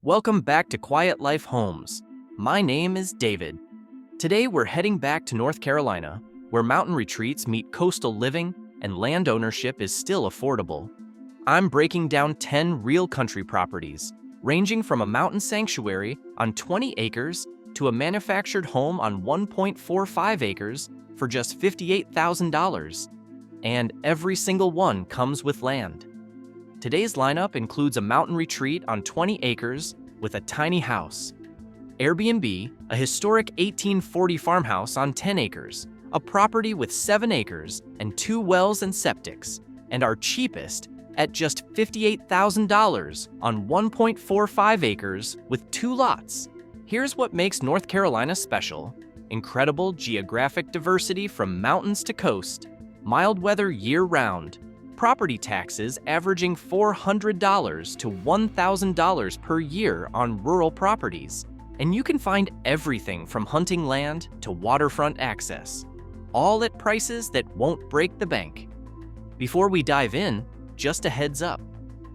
Welcome back to Quiet Life Homes. My name is David. Today we're heading back to North Carolina, where mountain retreats meet coastal living and land ownership is still affordable. I'm breaking down 10 real country properties, ranging from a mountain sanctuary on 20 acres to a manufactured home on 1.45 acres for just $58,000. And every single one comes with land. Today's lineup includes a mountain retreat on 20 acres with a tiny house, Airbnb, a historic 1840 farmhouse on 10 acres, a property with 7 acres and 2 wells and septics, and our cheapest at just $58,000 on 1.45 acres with 2 lots. Here's what makes North Carolina special: incredible geographic diversity from mountains to coast, mild weather year-round, property taxes averaging $400 to $1,000 per year on rural properties, and you can find everything from hunting land to waterfront access, all at prices that won't break the bank. Before we dive in, just a heads up.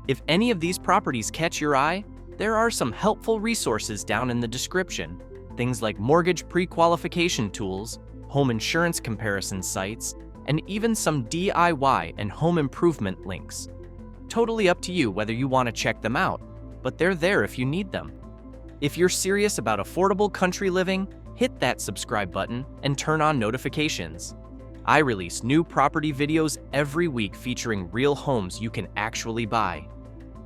If any of these properties catch your eye, there are some helpful resources down in the description. Things like mortgage pre-qualification tools, home insurance comparison sites, and even some DIY and home improvement links. Totally up to you whether you want to check them out, but they're there if you need them. If you're serious about affordable country living, hit that subscribe button and turn on notifications. I release new property videos every week featuring real homes you can actually buy.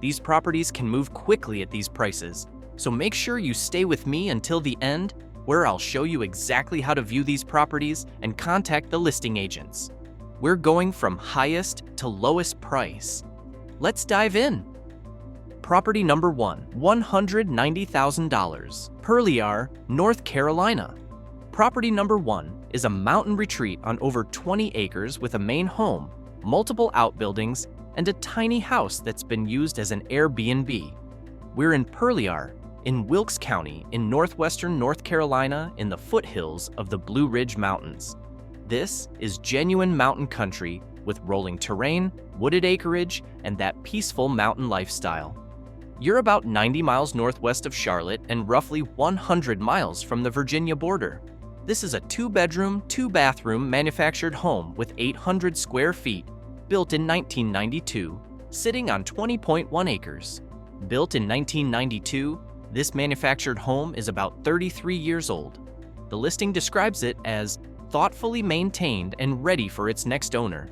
These properties can move quickly at these prices, so make sure you stay with me until the end, where I'll show you exactly how to view these properties and contact the listing agents. We're going from highest to lowest price. Let's dive in. Property number 1, $190,000, Purlear, North Carolina. Property number 1 is a mountain retreat on over 20 acres with a main home, multiple outbuildings, and a tiny house that's been used as an Airbnb. We're in Purlear, in Wilkes County in northwestern North Carolina in the foothills of the Blue Ridge Mountains. This is genuine mountain country with rolling terrain, wooded acreage, and that peaceful mountain lifestyle. You're about 90 miles northwest of Charlotte and roughly 100 miles from the Virginia border. This is a 2-bedroom, 2-bathroom manufactured home with 800 square feet, built in 1992, sitting on 20.1 acres. Built in 1992, this manufactured home is about 33 years old. The listing describes it as thoughtfully maintained and ready for its next owner.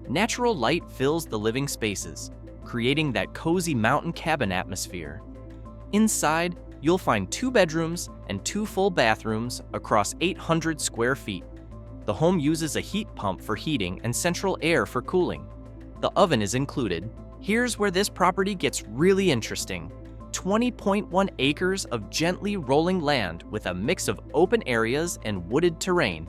Natural light fills the living spaces, creating that cozy mountain cabin atmosphere. Inside, you'll find 2 bedrooms and 2 full bathrooms across 800 square feet. The home uses a heat pump for heating and central air for cooling. The oven is included. Here's where this property gets really interesting. 20.1 acres of gently rolling land with a mix of open areas and wooded terrain.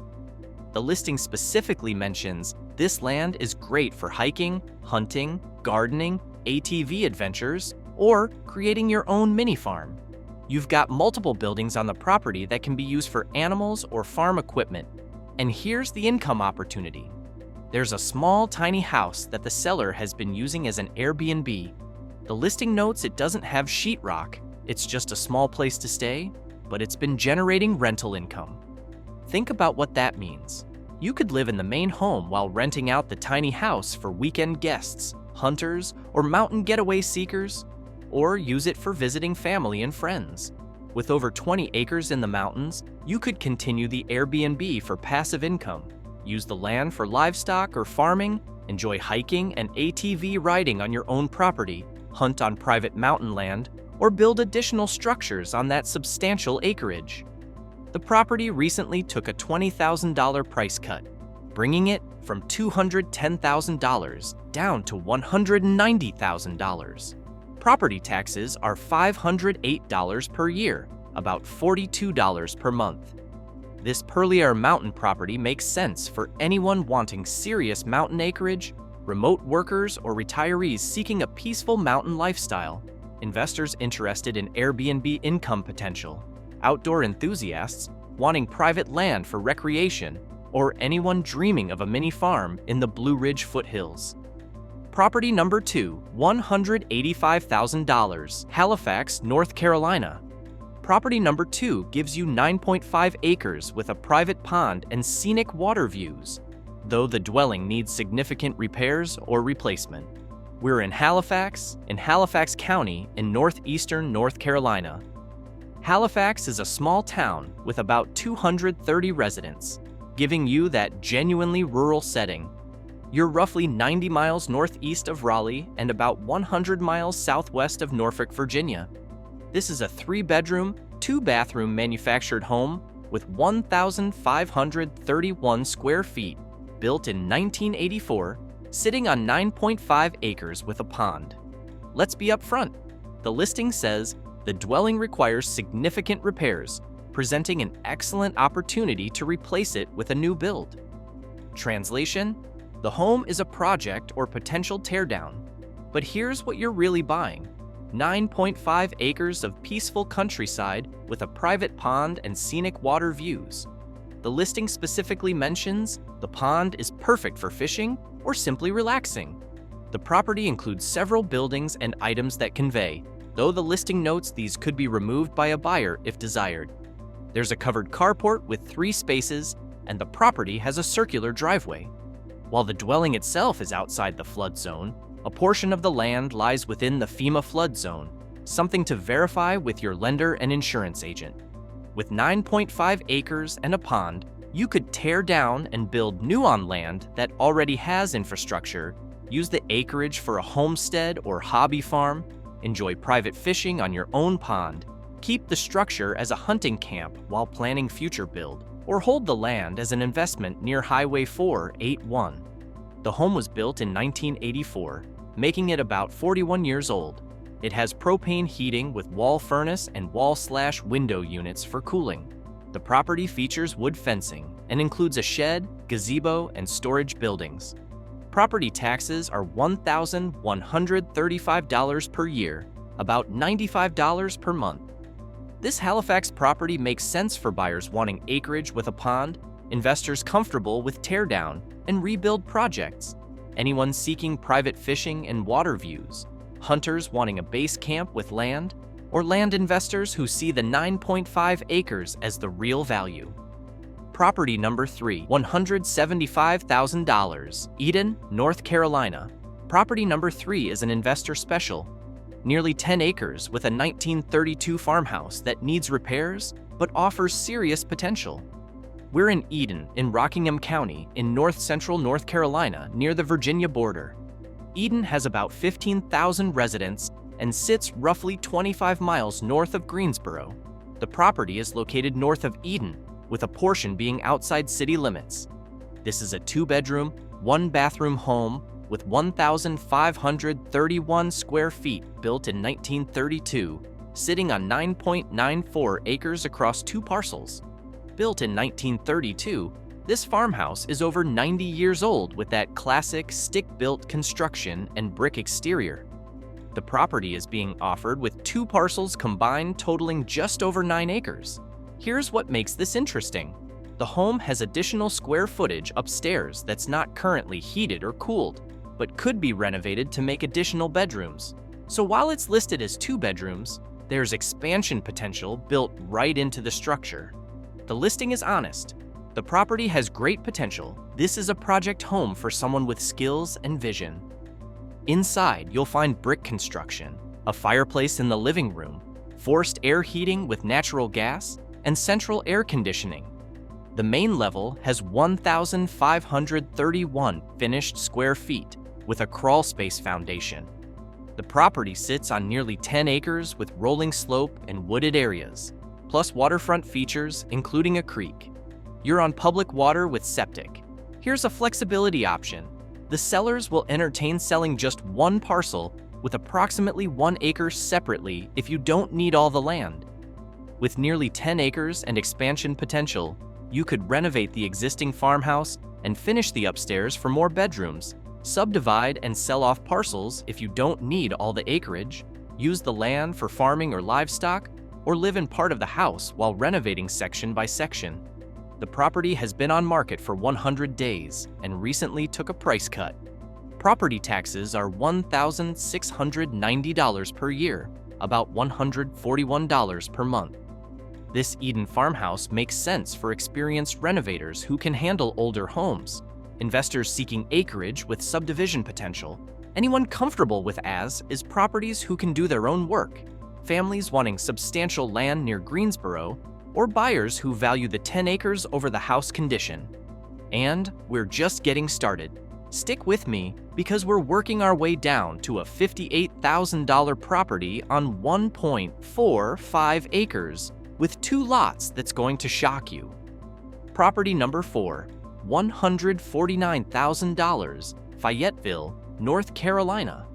The listing specifically mentions this land is great for hiking, hunting, gardening, ATV adventures, or creating your own mini farm. You've got multiple buildings on the property that can be used for animals or farm equipment. And here's the income opportunity. There's a small, tiny house that the seller has been using as an Airbnb. The listing notes it doesn't have sheetrock, it's just a small place to stay, but it's been generating rental income. Think about what that means. You could live in the main home while renting out the tiny house for weekend guests, hunters, or mountain getaway seekers, or use it for visiting family and friends. With over 20 acres in the mountains, you could continue the Airbnb for passive income, use the land for livestock or farming, enjoy hiking and ATV riding on your own property, hunt on private mountain land, or build additional structures on that substantial acreage. The property recently took a $20,000 price cut, bringing it from $210,000 down to $190,000. Property taxes are $508 per year, about $42 per month. This Purlear mountain property makes sense for anyone wanting serious mountain acreage, remote workers, or retirees seeking a peaceful mountain lifestyle, investors interested in Airbnb income potential, outdoor enthusiasts wanting private land for recreation, or anyone dreaming of a mini farm in the Blue Ridge foothills. Property number 2, $185,000, Halifax, North Carolina. Property number 2 gives you 9.5 acres with a private pond and scenic water views, though the dwelling needs significant repairs or replacement. We're in Halifax County in northeastern North Carolina. Halifax is a small town with about 230 residents, giving you that genuinely rural setting. You're roughly 90 miles northeast of Raleigh and about 100 miles southwest of Norfolk, Virginia. This is a 3-bedroom, 2-bathroom manufactured home with 1,531 square feet, built in 1984, sitting on 9.5 acres with a pond. Let's be upfront. The listing says the dwelling requires significant repairs, presenting an excellent opportunity to replace it with a new build. Translation: the home is a project or potential teardown, but here's what you're really buying: 9.5 acres of peaceful countryside with a private pond and scenic water views. The listing specifically mentions the pond is perfect for fishing or simply relaxing. The property includes several buildings and items that convey, though the listing notes these could be removed by a buyer if desired. There's a covered carport with 3 spaces, and the property has a circular driveway. While the dwelling itself is outside the flood zone, a portion of the land lies within the FEMA flood zone, something to verify with your lender and insurance agent. With 9.5 acres and a pond, you could tear down and build new on land that already has infrastructure, use the acreage for a homestead or hobby farm, enjoy private fishing on your own pond, keep the structure as a hunting camp while planning future build, or hold the land as an investment near Highway 481. The home was built in 1984, making it about 41 years old. It has propane heating with wall furnace and wall/window units for cooling. The property features wood fencing and includes a shed, gazebo, and storage buildings. Property taxes are $1,135 per year, about $95 per month. This Halifax property makes sense for buyers wanting acreage with a pond, investors comfortable with teardown and rebuild projects, anyone seeking private fishing and water views, hunters wanting a base camp with land, or land investors who see the 9.5 acres as the real value. Property number 3, $175,000, Eden, North Carolina. Property number 3 is an investor special. Nearly 10 acres with a 1932 farmhouse that needs repairs but offers serious potential. We're in Eden in Rockingham County in north-central North Carolina near the Virginia border. Eden has about 15,000 residents and sits roughly 25 miles north of Greensboro. The property is located north of Eden, with a portion being outside city limits. This is a 2-bedroom, 1-bathroom home with 1,531 square feet built in 1932, sitting on 9.94 acres across 2 parcels. Built in 1932, this farmhouse is over 90 years old with that classic stick-built construction and brick exterior. The property is being offered with 2 parcels combined totaling just over 9 acres. Here's what makes this interesting. The home has additional square footage upstairs that's not currently heated or cooled, but could be renovated to make additional bedrooms. So while it's listed as 2 bedrooms, there's expansion potential built right into the structure. The listing is honest. The property has great potential. This is a project home for someone with skills and vision. Inside, you'll find brick construction, a fireplace in the living room, forced air heating with natural gas, and central air conditioning. The main level has 1,531 finished square feet with a crawl space foundation. The property sits on nearly 10 acres with rolling slope and wooded areas, plus waterfront features including a creek. You're on public water with septic. Here's a flexibility option. The sellers will entertain selling just 1 parcel with approximately 1 acre separately if you don't need all the land. With nearly 10 acres and expansion potential, you could renovate the existing farmhouse and finish the upstairs for more bedrooms, subdivide and sell off parcels if you don't need all the acreage, use the land for farming or livestock, or live in part of the house while renovating section by section. The property has been on market for 100 days and recently took a price cut. Property taxes are $1,690 per year, about $141 per month. This Eden farmhouse makes sense for experienced renovators who can handle older homes, investors seeking acreage with subdivision potential, anyone comfortable with as-is properties who can do their own work, families wanting substantial land near Greensboro, or buyers who value the 10 acres over the house condition. And we're just getting started. Stick with me because we're working our way down to a $58,000 property on 1.45 acres with 2 lots that's going to shock you. Property number 4, $149,000, Fayetteville, North Carolina.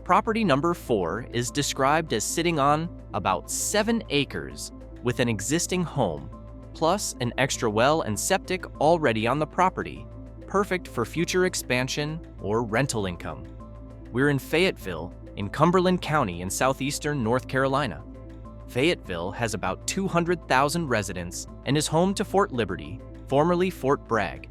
Property number 4 is described as sitting on about 7 acres with an existing home, plus an extra well and septic already on the property, perfect for future expansion or rental income. We're in Fayetteville, in Cumberland County in southeastern North Carolina. Fayetteville has about 200,000 residents and is home to Fort Liberty, formerly Fort Bragg,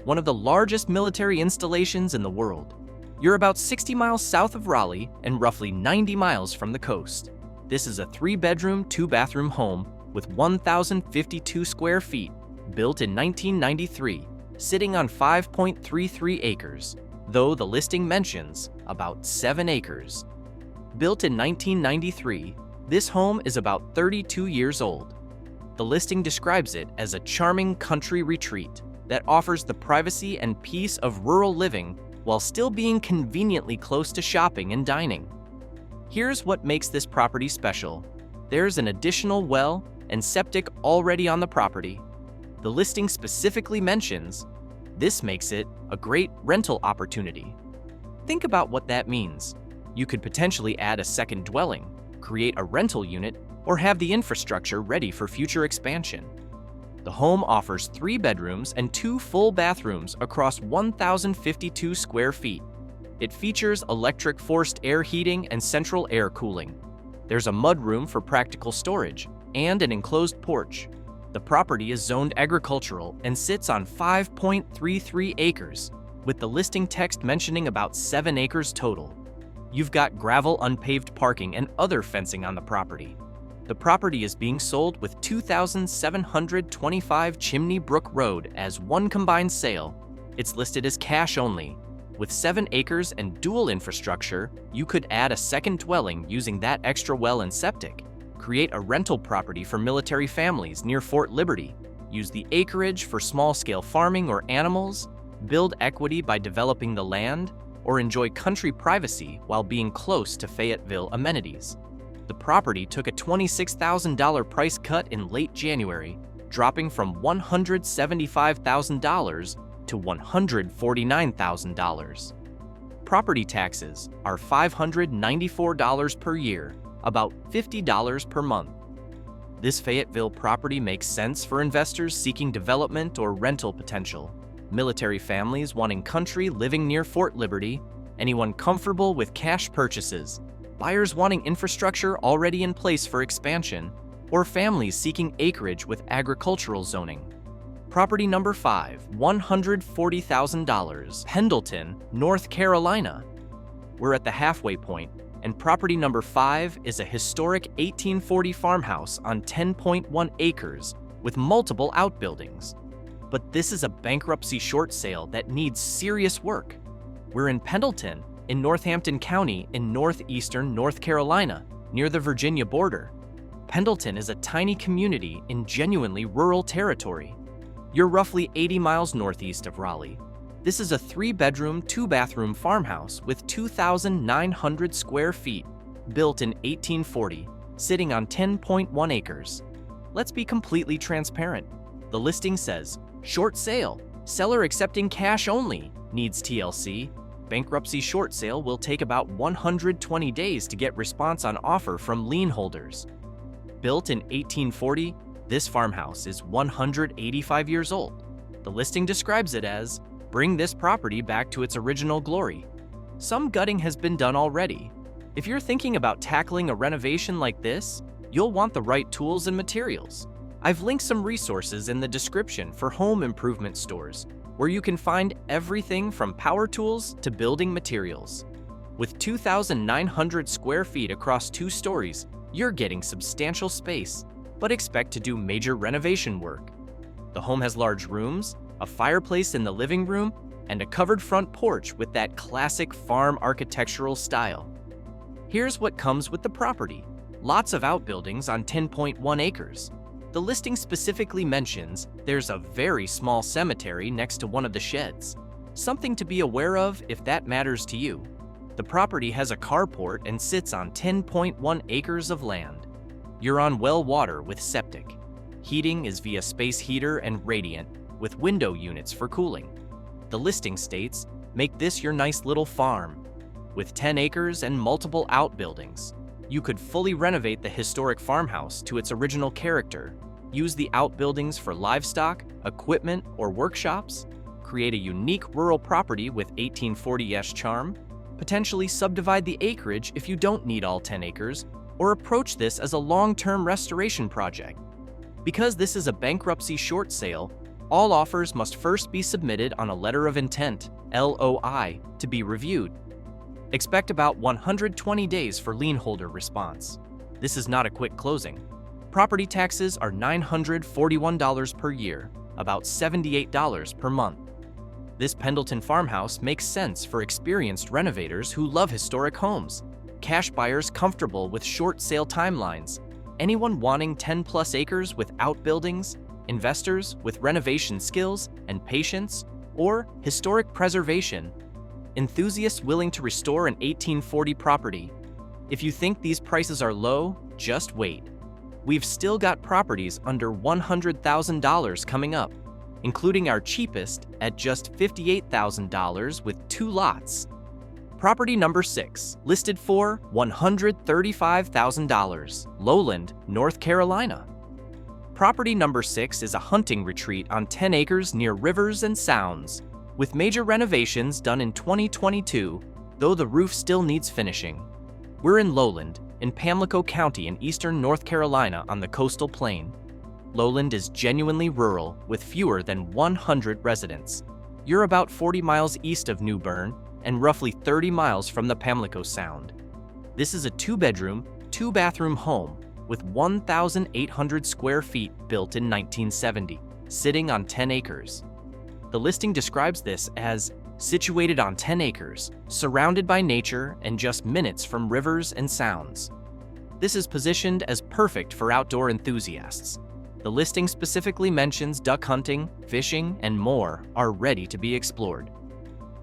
one of the largest military installations in the world. You're about 60 miles south of Raleigh and roughly 90 miles from the coast. This is a 3-bedroom, 2-bathroom home with 1,052 square feet, built in 1993, sitting on 5.33 acres, though the listing mentions about 7 acres. Built in 1993, this home is about 32 years old. The listing describes it as a charming country retreat that offers the privacy and peace of rural living while still being conveniently close to shopping and dining. Here's what makes this property special. There's an additional well and septic already on the property. The listing specifically mentions this makes it a great rental opportunity. Think about what that means. You could potentially add a second dwelling, create a rental unit, or have the infrastructure ready for future expansion. The home offers 3 bedrooms and 2 full bathrooms across 1,052 square feet. It features electric forced air heating and central air cooling. There's a mudroom for practical storage and an enclosed porch. The property is zoned agricultural and sits on 5.33 acres, with the listing text mentioning about 7 acres total. You've got gravel unpaved parking and other fencing on the property. The property is being sold with 2,725 Chimney Brook Road as one combined sale. It's listed as cash only. With 7 acres and dual infrastructure, you could add a second dwelling using that extra well and septic, create a rental property for military families near Fort Liberty, use the acreage for small-scale farming or animals, build equity by developing the land, or enjoy country privacy while being close to Fayetteville amenities. The property took a $26,000 price cut in late January, dropping from $175,000 to $149,000. Property taxes are $594 per year, about $50 per month. This Fayetteville property makes sense for investors seeking development or rental potential, military families wanting country living near Fort Liberty, anyone comfortable with cash purchases, buyers wanting infrastructure already in place for expansion, or families seeking acreage with agricultural zoning. Property number 5, $140,000, Pendleton, North Carolina. We're at the halfway point, and property number 5 is a historic 1840 farmhouse on 10.1 acres with multiple outbuildings. But this is a bankruptcy short sale that needs serious work. We're in Pendleton, in Northampton County in northeastern North Carolina, near the Virginia border. Pendleton is a tiny community in genuinely rural territory. You're roughly 80 miles northeast of Raleigh. This is a 3-bedroom, 2-bathroom farmhouse with 2,900 square feet, built in 1840, sitting on 10.1 acres. Let's be completely transparent. The listing says, short sale, seller accepting cash only, needs TLC. Bankruptcy short sale will take about 120 days to get response on offer from lien holders. Built in 1840, this farmhouse is 185 years old. The listing describes it as, bring this property back to its original glory. Some gutting has been done already. If you're thinking about tackling a renovation like this, you'll want the right tools and materials. I've linked some resources in the description for home improvement stores where you can find everything from power tools to building materials. With 2,900 square feet across 2 stories, you're getting substantial space, but expect to do major renovation work. The home has large rooms, a fireplace in the living room, and a covered front porch with that classic farm architectural style. Here's what comes with the property. Lots of outbuildings on 10.1 acres. The listing specifically mentions there's a very small cemetery next to one of the sheds. Something to be aware of if that matters to you. The property has a carport and sits on 10.1 acres of land. You're on well water with septic. Heating is via space heater and radiant, with window units for cooling. The listing states, make this your nice little farm. With 10 acres and multiple outbuildings, you could fully renovate the historic farmhouse to its original character, use the outbuildings for livestock, equipment, or workshops, create a unique rural property with 1840s charm, potentially subdivide the acreage if you don't need all 10 acres, or approach this as a long-term restoration project. Because this is a bankruptcy short sale, all offers must first be submitted on a letter of intent, LOI, to be reviewed. Expect about 120 days for lien holder response. This is not a quick closing. Property taxes are $941 per year, about $78 per month. This Pendleton farmhouse makes sense for experienced renovators who love historic homes, cash buyers comfortable with short sale timelines, anyone wanting 10+ acres with outbuildings, investors with renovation skills and patience, or historic preservation, enthusiasts willing to restore an 1840 property. If you think these prices are low, just wait. We've still got properties under $100,000 coming up, including our cheapest at just $58,000 with 2 lots. Property number 6, listed for $135,000, Lowland, North Carolina. Property number 6 is a hunting retreat on 10 acres near rivers and sounds, with major renovations done in 2022, though the roof still needs finishing. We're in Lowland, in Pamlico County in eastern North Carolina on the coastal plain. Lowland is genuinely rural with fewer than 100 residents. You're about 40 miles east of New Bern and roughly 30 miles from the Pamlico Sound. This is a 2-bedroom, 2-bathroom home with 1,800 square feet built in 1970, sitting on 10 acres. The listing describes this as situated on 10 acres, surrounded by nature and just minutes from rivers and sounds. This is positioned as perfect for outdoor enthusiasts. The listing specifically mentions duck hunting, fishing, and more are ready to be explored.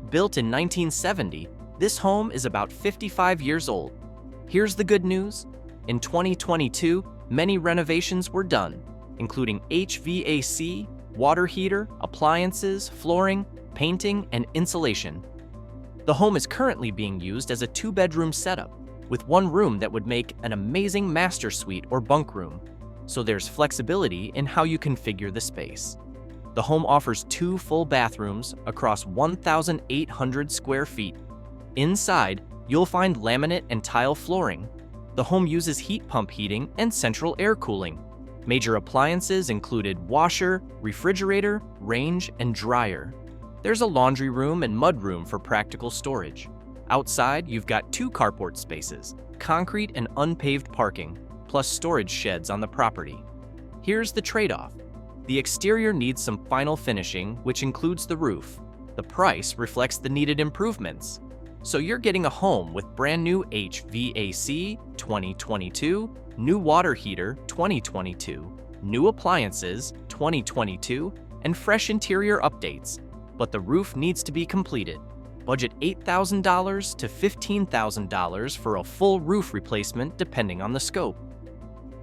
Built in 1970, this home is about 55 years old. Here's the good news. In 2022, many renovations were done, including HVAC, water heater, appliances, flooring, painting, and insulation. The home is currently being used as a 2-bedroom setup, with one room that would make an amazing master suite or bunk room, so there's flexibility in how you configure the space. The home offers 2 full bathrooms across 1,800 square feet. Inside, you'll find laminate and tile flooring. The home uses heat pump heating and central air cooling. Major appliances included washer, refrigerator, range, and dryer. There's a laundry room and mud room for practical storage. Outside, you've got 2 carport spaces, concrete and unpaved parking, plus storage sheds on the property. Here's the trade-off. The exterior needs some final finishing, which includes the roof. The price reflects the needed improvements. So you're getting a home with brand new HVAC 2022, new water heater 2022, new appliances 2022, and fresh interior updates. But the roof needs to be completed. Budget $8,000 to $15,000 for a full roof replacement depending on the scope.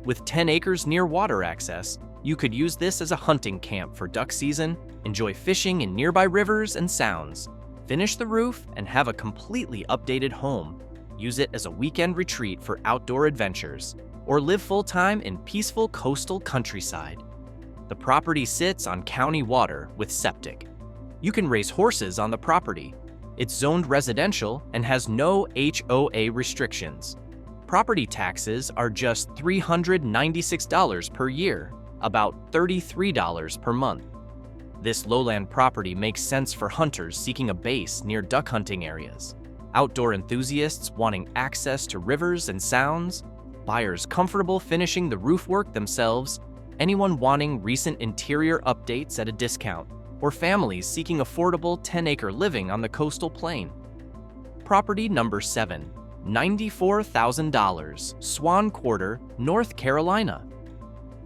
With 10 acres near water access, you could use this as a hunting camp for duck season, enjoy fishing in nearby rivers and sounds, finish the roof, and have a completely updated home. Use it as a weekend retreat for outdoor adventures, or live full-time in peaceful coastal countryside. The property sits on county water with septic. You can raise horses on the property. It's zoned residential and has no HOA restrictions. Property taxes are just $396 per year, about $33 per month. This lowland property makes sense for hunters seeking a base near duck hunting areas, outdoor enthusiasts wanting access to rivers and sounds, buyers comfortable finishing the roof work themselves, anyone wanting recent interior updates at a discount, or families seeking affordable 10-acre living on the coastal plain. Property number 7, $94,000, Swan Quarter, North Carolina.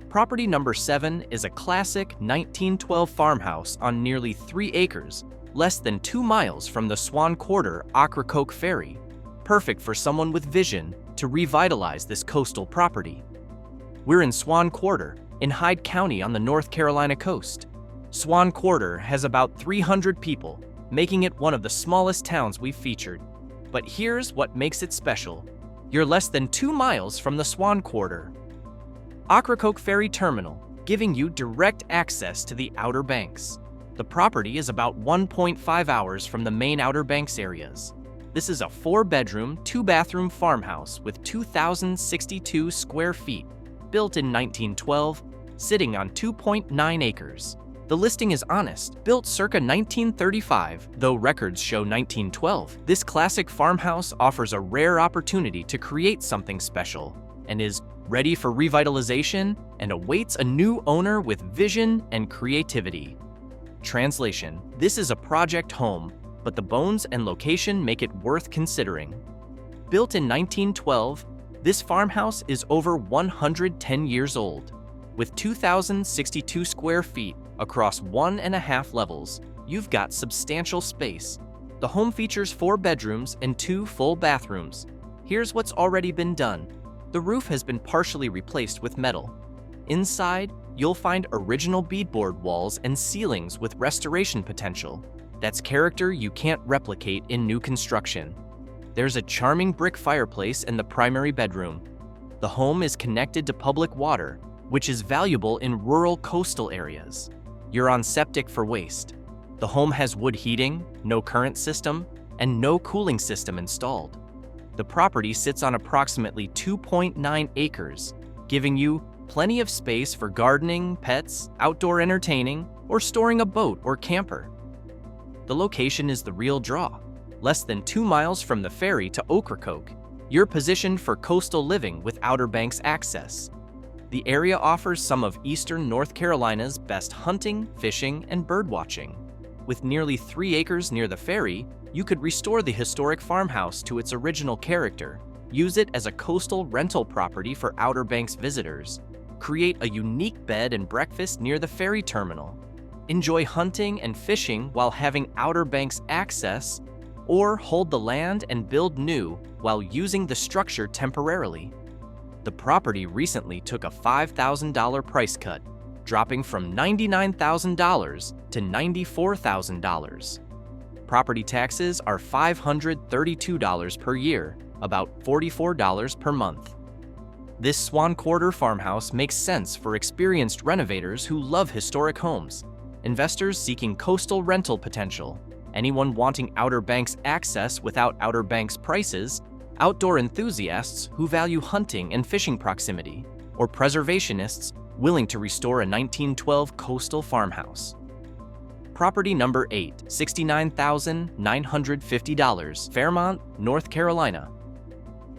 Property number 7 is a classic 1912 farmhouse on nearly 3 acres, less than 2 miles from the Swan Quarter Ocracoke Ferry, perfect for someone with vision to revitalize this coastal property. We're in Swan Quarter, in Hyde County on the North Carolina coast. Swan Quarter has about 300 people, making it one of the smallest towns we've featured. But here's what makes it special. You're less than 2 miles from the Swan Quarter Ocracoke Ferry Terminal, giving you direct access to the Outer Banks. The property is about 1.5 hours from the main Outer Banks areas. This is a 4-bedroom, 2-bathroom farmhouse with 2,062 square feet, built in 1912, sitting on 2.9 acres. The listing is honest, built circa 1935, though records show 1912. This classic farmhouse offers a rare opportunity to create something special and is ready for revitalization and awaits a new owner with vision and creativity. Translation: this is a project home, but the bones and location make it worth considering. Built in 1912, this farmhouse is over 110 years old. With 2,062 square feet across 1.5 levels, you've got substantial space. The home features 4 bedrooms and 2 full bathrooms. Here's what's already been done. The roof has been partially replaced with metal. Inside, you'll find original beadboard walls and ceilings with restoration potential. That's character you can't replicate in new construction. There's a charming brick fireplace in the primary bedroom. The home is connected to public water, which is valuable in rural coastal areas. You're on septic for waste. The home has wood heating, no current system, and no cooling system installed. The property sits on approximately 2.9 acres, giving you plenty of space for gardening, pets, outdoor entertaining, or storing a boat or camper. The location is the real draw. Less than 2 miles from the ferry to Ocracoke, you're positioned for coastal living with Outer Banks access. The area offers some of eastern North Carolina's best hunting, fishing, and birdwatching. With nearly 3 acres near the ferry, you could restore the historic farmhouse to its original character, use it as a coastal rental property for Outer Banks visitors, create a unique bed and breakfast near the ferry terminal, enjoy hunting and fishing while having Outer Banks access, or hold the land and build new while using the structure temporarily. The property recently took a $5,000 price cut, dropping from $99,000 to $94,000. Property taxes are $532 per year, about $44 per month. This Swan Quarter farmhouse makes sense for experienced renovators who love historic homes, investors seeking coastal rental potential, anyone wanting Outer Banks access without Outer Banks prices, outdoor enthusiasts who value hunting and fishing proximity, or preservationists willing to restore a 1912 coastal farmhouse. Property number 8, $69,950, Fairmont, North Carolina.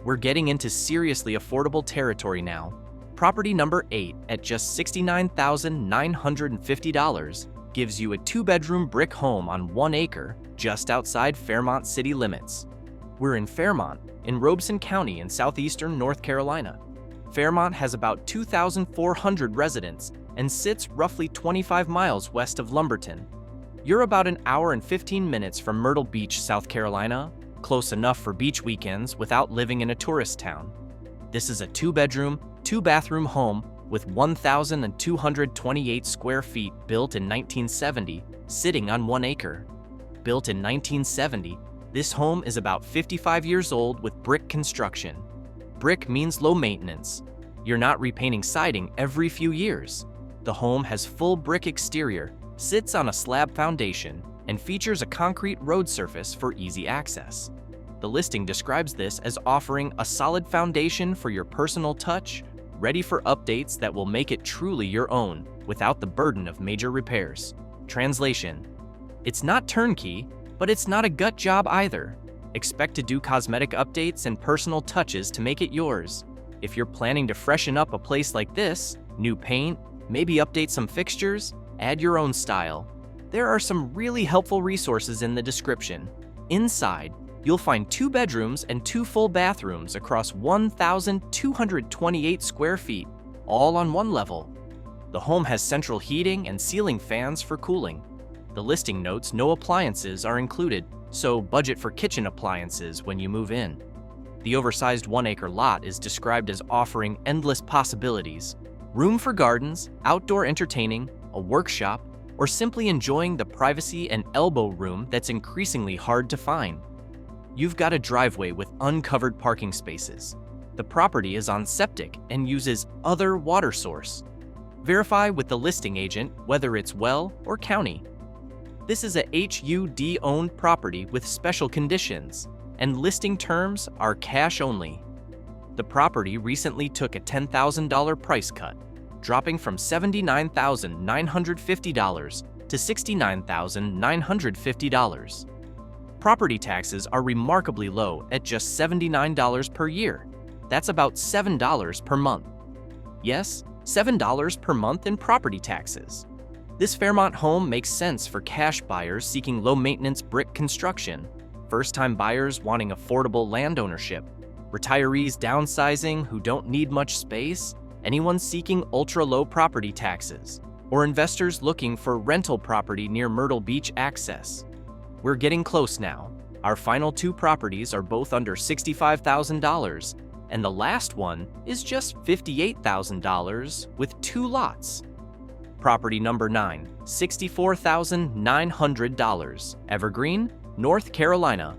We're getting into seriously affordable territory now. Property number 8 at just $69,950 gives you a 2-bedroom brick home on 1 acre just outside Fairmont city limits. We're in Fairmont, in Robeson County in southeastern North Carolina. Fairmont has about 2,400 residents and sits roughly 25 miles west of Lumberton. You're about an hour and 15 minutes from Myrtle Beach, South Carolina, close enough for beach weekends without living in a tourist town. This is a 2-bedroom, 2-bathroom home with 1,228 square feet, built in 1970, sitting on 1 acre. Built in 1970, this home is about 55 years old with brick construction. Brick means low maintenance. You're not repainting siding every few years. The home has full brick exterior, sits on a slab foundation, and features a concrete road surface for easy access. The listing describes this as offering a solid foundation for your personal touch, ready for updates that will make it truly your own without the burden of major repairs. Translation: it's not turnkey, but it's not a gut job either. Expect to do cosmetic updates and personal touches to make it yours. If you're planning to freshen up a place like this, new paint, maybe update some fixtures, add your own style, there are some really helpful resources in the description. Inside, you'll find 2 bedrooms and 2 full bathrooms across 1,228 square feet, all on one level. The home has central heating and ceiling fans for cooling. The listing notes no appliances are included, so budget for kitchen appliances when you move in. The oversized 1-acre lot is described as offering endless possibilities: room for gardens, outdoor entertaining, a workshop, or simply enjoying the privacy and elbow room that's increasingly hard to find. You've got a driveway with uncovered parking spaces. The property is on septic and uses other water source. Verify with the listing agent whether it's well or county. This is a HUD-owned property with special conditions, and listing terms are cash only. The property recently took a $10,000 price cut, dropping from $79,950 to $69,950. Property taxes are remarkably low at just $79 per year. That's about $7 per month. Yes, $7 per month in property taxes. This Fairmont home makes sense for cash buyers seeking low-maintenance brick construction, first-time buyers wanting affordable land ownership, retirees downsizing who don't need much space, anyone seeking ultra-low property taxes, or investors looking for rental property near Myrtle Beach access. We're getting close now. Our final 2 properties are both under $65,000, and the last one is just $58,000 with 2 lots. Property number 9, $64,900, Evergreen, North Carolina.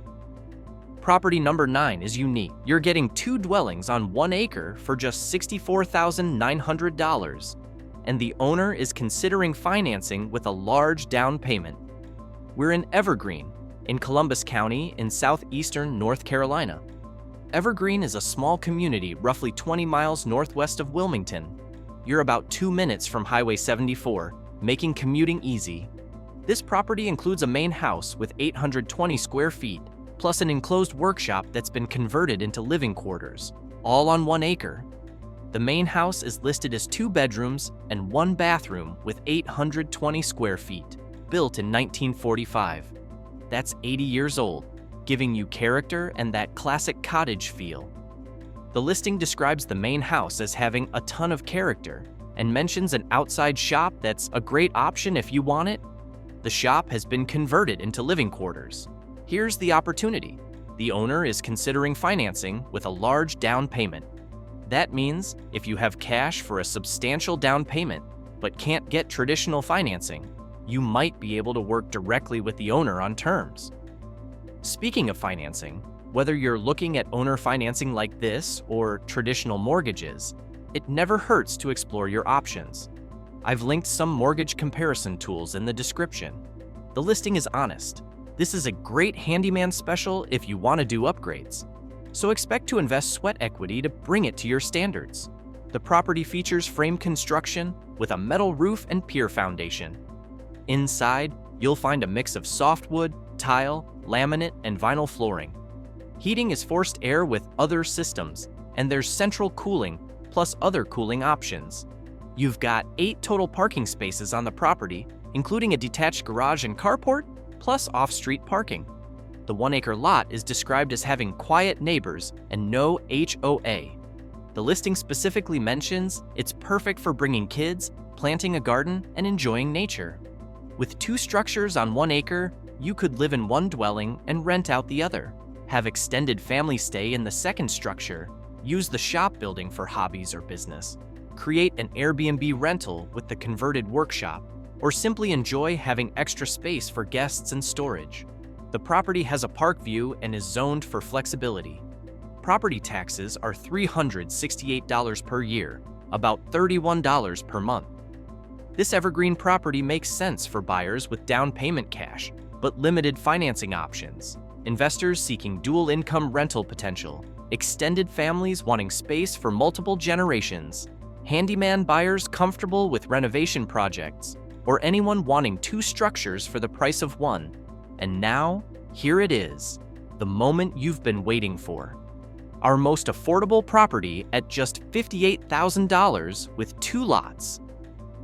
Property number 9 is unique. You're getting 2 dwellings on 1 acre for just $64,900, and the owner is considering financing with a large down payment. We're in Evergreen, in Columbus County in southeastern North Carolina. Evergreen is a small community roughly 20 miles northwest of Wilmington. You're about 2 minutes from Highway 74, making commuting easy. This property includes a main house with 820 square feet, plus an enclosed workshop that's been converted into living quarters, all on 1 acre. The main house is listed as 2 bedrooms and 1 bathroom with 820 square feet, built in 1945. That's 80 years old, giving you character and that classic cottage feel. The listing describes the main house as having a ton of character and mentions an outside shop that's a great option if you want it. The shop has been converted into living quarters. Here's the opportunity. The owner is considering financing with a large down payment. That means if you have cash for a substantial down payment but can't get traditional financing, you might be able to work directly with the owner on terms. Speaking of financing, whether you're looking at owner financing like this or traditional mortgages, it never hurts to explore your options. I've linked some mortgage comparison tools in the description. The listing is honest. This is a great handyman special if you want to do upgrades. So expect to invest sweat equity to bring it to your standards. The property features frame construction with a metal roof and pier foundation. Inside, you'll find a mix of softwood, tile, laminate, and vinyl flooring. Heating is forced air with other systems, and there's central cooling, plus other cooling options. You've got 8 total parking spaces on the property, including a detached garage and carport, plus off-street parking. The 1-acre lot is described as having quiet neighbors and no HOA. The listing specifically mentions it's perfect for bringing kids, planting a garden, and enjoying nature. With 2 structures on 1 acre, you could live in one dwelling and rent out the other. Have extended family stay in the second structure, use the shop building for hobbies or business, create an Airbnb rental with the converted workshop, or simply enjoy having extra space for guests and storage. The property has a park view and is zoned for flexibility. Property taxes are $368 per year, about $31 per month. This evergreen property makes sense for buyers with down payment cash, but limited financing options, investors seeking dual income rental potential, extended families wanting space for multiple generations, handyman buyers comfortable with renovation projects, or anyone wanting two structures for the price of one. And now, here it is, the moment you've been waiting for. Our most affordable property at just $58,000 with 2 lots.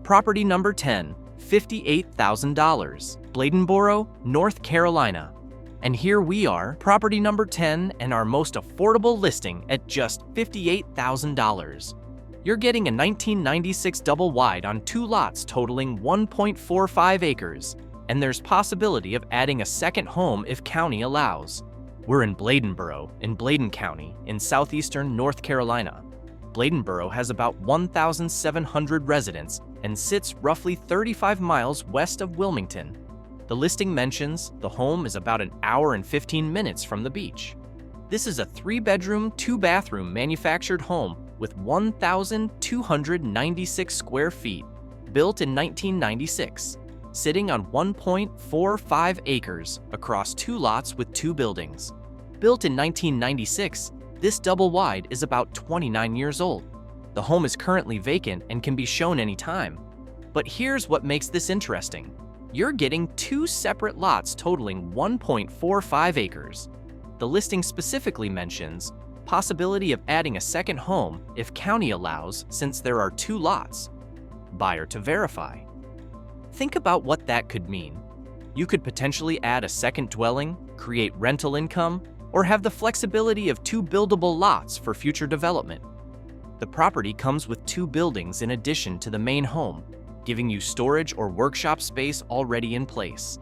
Property number 10, $58,000, Bladenboro, North Carolina. And here we are, property number 10 and our most affordable listing at just $58,000. You're getting a 1996 double wide on 2 lots totaling 1.45 acres, and there's possibility of adding a second home if county allows. We're in Bladenboro, in Bladen County, in southeastern North Carolina. Bladenboro has about 1,700 residents and sits roughly 35 miles west of Wilmington. The listing mentions the home is about an hour and 15 minutes from the beach. This is a 3-bedroom, 2-bathroom manufactured home with 1,296 square feet, built in 1996, sitting on 1.45 acres across 2 lots with 2 buildings. Built in 1996, this double wide is about 29 years old. The home is currently vacant and can be shown anytime. But here's what makes this interesting. You're getting 2 separate lots totaling 1.45 acres. The listing specifically mentions possibility of adding a second home if county allows, since there are 2 lots. Buyer to verify. Think about what that could mean. You could potentially add a second dwelling, create rental income, or have the flexibility of 2 buildable lots for future development. The property comes with 2 buildings in addition to the main home, giving you storage or workshop space already in place.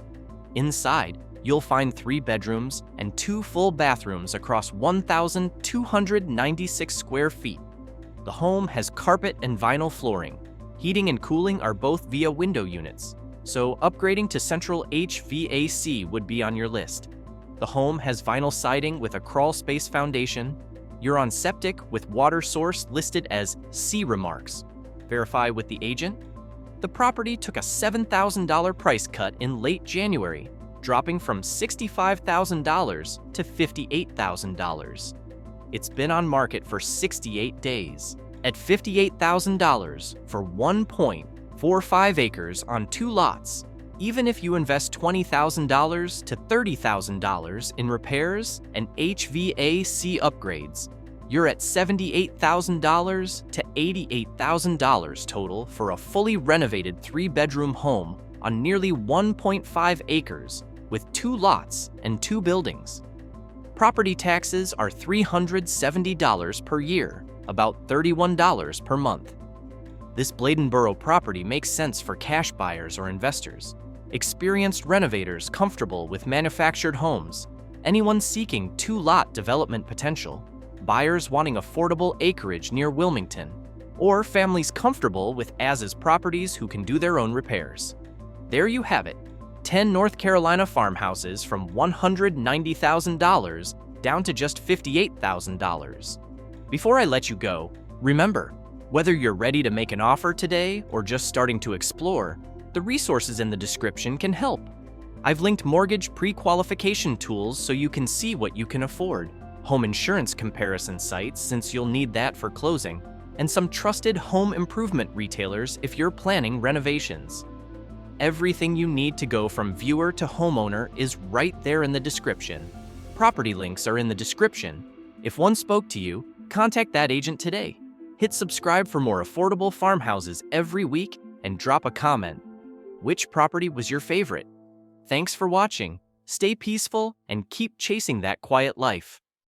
Inside, you'll find 3 bedrooms and 2 full bathrooms across 1,296 square feet. The home has carpet and vinyl flooring. Heating and cooling are both via window units, so upgrading to central HVAC would be on your list. The home has vinyl siding with a crawl space foundation. You're on septic with water source listed as C remarks. Verify with the agent. The property took a $7,000 price cut in late January, dropping from $65,000 to $58,000. It's been on market for 68 days at $58,000 for 1.45 acres on 2 lots. Even if you invest $20,000 to $30,000 in repairs and HVAC upgrades, you're at $78,000 to $88,000 total for a fully renovated 3-bedroom home on nearly 1.5 acres with 2 lots and 2 buildings. Property taxes are $370 per year, about $31 per month. This Bladenboro property makes sense for cash buyers or investors, experienced renovators comfortable with manufactured homes, anyone seeking 2-lot development potential, buyers wanting affordable acreage near Wilmington, or families comfortable with as-is properties who can do their own repairs. There you have it, 10 North Carolina farmhouses from $190,000 down to just $58,000. Before I let you go, remember, whether you're ready to make an offer today or just starting to explore, the resources in the description can help. I've linked mortgage pre-qualification tools so you can see what you can afford, home insurance comparison sites since you'll need that for closing, and some trusted home improvement retailers if you're planning renovations. Everything you need to go from viewer to homeowner is right there in the description. Property links are in the description. If one spoke to you, contact that agent today. Hit subscribe for more affordable farmhouses every week and drop a comment. Which property was your favorite? Thanks for watching. Stay peaceful and keep chasing that quiet life.